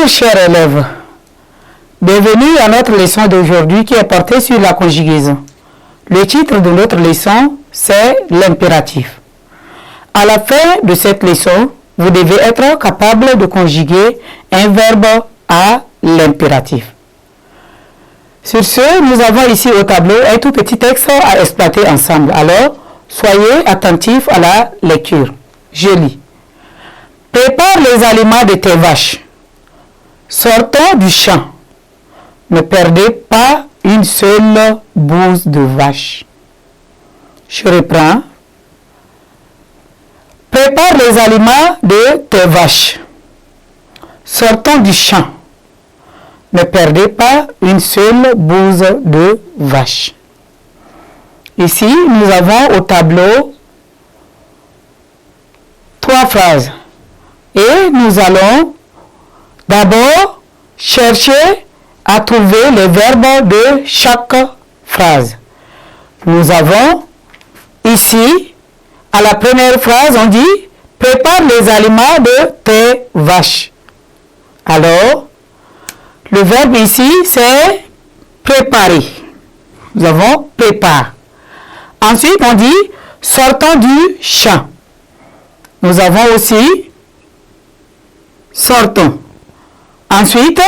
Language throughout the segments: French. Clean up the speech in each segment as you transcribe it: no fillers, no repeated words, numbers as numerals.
Bonjour chers élèves, bienvenue à notre leçon d'aujourd'hui qui est portée sur la conjugaison. Le titre de notre leçon, c'est l'impératif. À la fin de cette leçon, vous devez être capable de conjuguer un verbe à l'impératif. Sur ce, nous avons ici au tableau un tout petit texte à exploiter ensemble. Alors, soyez attentifs à la lecture. Je lis. Prépare les aliments de tes vaches. Sortons du champ. Ne perdez pas une seule bouse de vache. Je reprends. Prépare les aliments de tes vaches. Sortons du champ. Ne perdez pas une seule bouse de vache. Ici, nous avons au tableau 3 phrases. Et nous allons d'abord chercher à trouver les verbes de chaque phrase. Nous avons ici, à la première phrase, on dit « Prépare les aliments de tes vaches ». Alors, le verbe ici, c'est « préparer ». Nous avons « prépare ». Ensuite, on dit « sortons du champ ». Nous avons aussi « sortons ». Ensuite,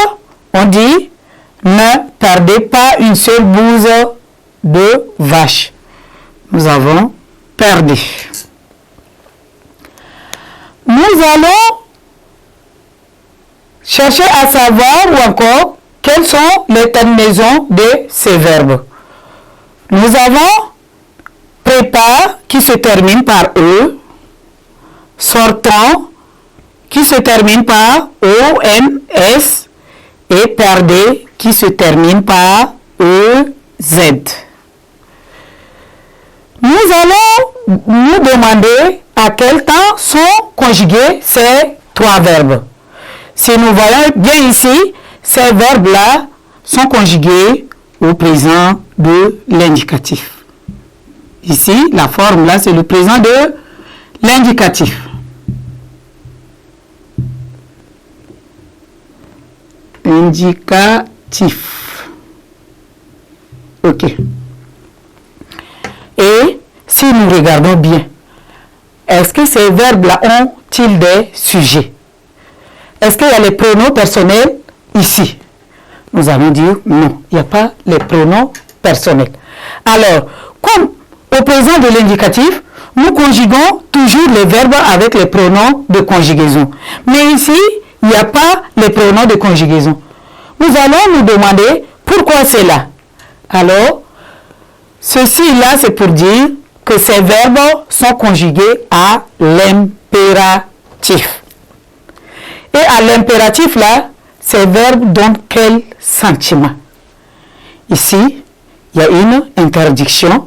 on dit « ne perdez pas une seule bouse de vache ». Nous avons « perdu ». Nous allons chercher à savoir ou encore quelles sont les terminaisons de ces verbes. Nous avons « prépare » qui se termine par « e », « sortons » qui se termine par ONS et perdez qui se termine par EZ. Nous allons nous demander à quel temps sont conjugués ces 3 verbes. Si nous voyons bien ici, ces verbes-là sont conjugués au présent de l'indicatif. Ici, la forme là, c'est le présent de l'indicatif. Indicatif. Ok. Et si nous regardons bien, est-ce que ces verbes-là ont-ils des sujets? Est-ce qu'il y a les pronoms personnels ici? Nous allons dire non, il n'y a pas les pronoms personnels. Alors, comme au présent de l'indicatif, nous conjuguons toujours les verbes avec les pronoms de conjugaison. Mais ici, il n'y a pas les pronoms de conjugaison. Nous allons nous demander pourquoi c'est là. Alors, ceci-là, c'est pour dire que ces verbes sont conjugués à l'impératif. Et à l'impératif, là, ces verbes donnent quel sentiment? Ici, il y a une interdiction,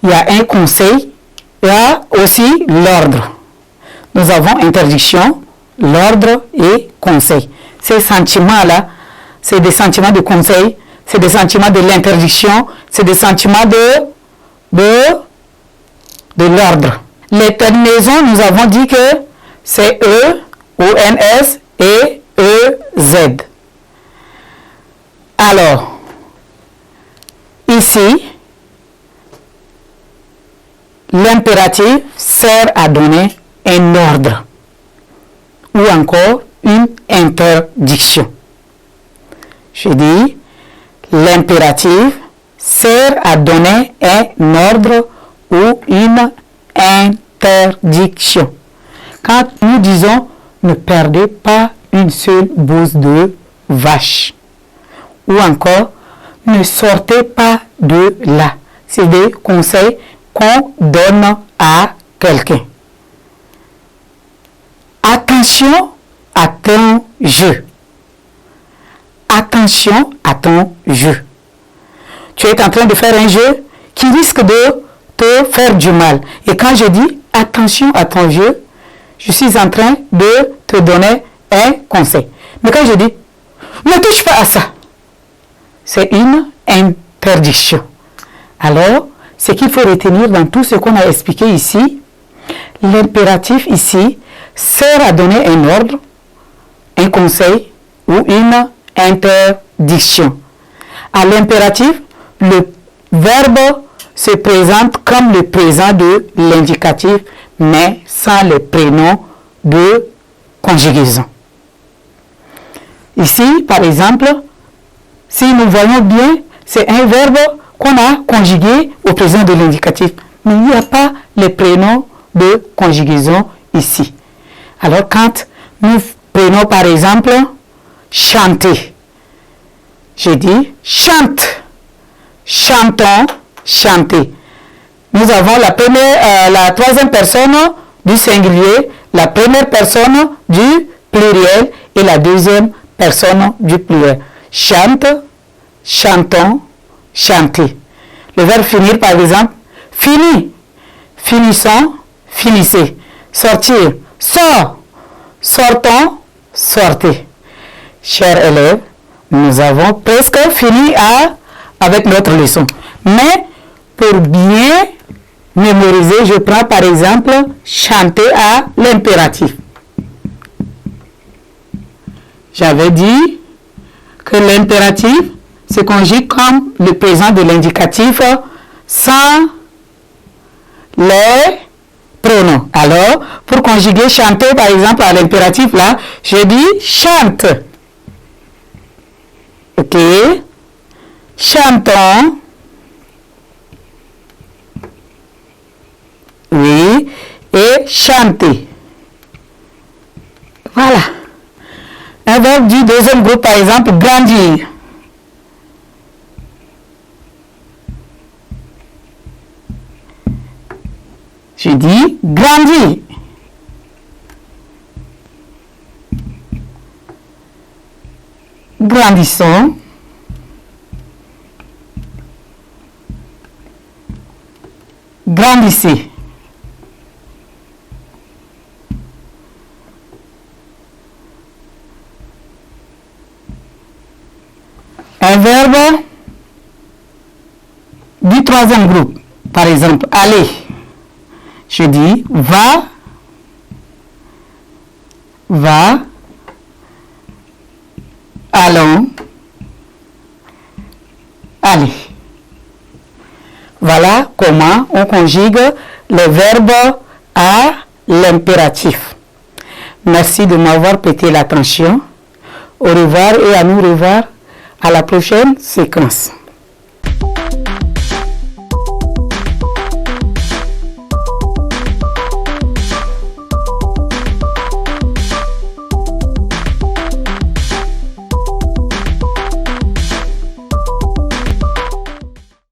il y a un conseil, il y a aussi l'ordre. Nous avons interdiction, l'ordre et conseil. Ces sentiments-là, c'est des sentiments de conseil, c'est des sentiments de l'interdiction, c'est des sentiments de l'ordre. Les terminaisons, nous avons dit que c'est E, ONS et EZ. Alors, ici, l'impératif sert à donner un ordre ou encore une interdiction. Je dis, l'impératif sert à donner un ordre ou une interdiction. Quand nous disons ne perdez pas une seule bouse de vache ou encore ne sortez pas de là, c'est des conseils qu'on donne à quelqu'un. Attention à ton jeu. Attention à ton jeu. Tu es en train de faire un jeu qui risque de te faire du mal. Et quand je dis attention à ton jeu, je suis en train de te donner un conseil. Mais quand je dis ne touche pas à ça, c'est une interdiction. Alors, ce qu'il faut retenir dans tout ce qu'on a expliqué ici, l'impératif ici sert à donner un ordre un conseil ou une interdiction. À l'impératif, le verbe se présente comme le présent de l'indicatif, mais sans les prénoms de conjugaison. Ici, par exemple, si nous voyons bien, c'est un verbe qu'on a conjugué au présent de l'indicatif, mais il n'y a pas les prénoms de conjugaison ici. Alors, quand nous prenons par exemple chanter, je dis chante, chantons, chanter. Nous avons la troisième personne du singulier, la première personne du pluriel et la deuxième personne du pluriel. Chante, chantons, chanter. Le verbe finir par exemple, fini, finissons, finissez. Sortir, sort, sortons, sortez. Chers élèves, nous avons presque fini avec notre leçon. Mais pour bien mémoriser, je prends par exemple chanter à l'impératif. J'avais dit que l'impératif se conjugue comme le présent de l'indicatif sans les pronoms. Alors, pour conjuguer chanter par exemple à l'impératif là, je dis chante. Ok? Chantons. Oui. Et chanter. Voilà. Un verbe du deuxième groupe, par exemple, grandir. Je dis grandir. Grandissons. Grandissez. Un verbe du troisième groupe, par exemple, aller. Je dis va, va, allons, aller. Voilà comment on conjugue les verbes à l'impératif. Merci de m'avoir prêté l'attention. Au revoir et à nous revoir à la prochaine séquence.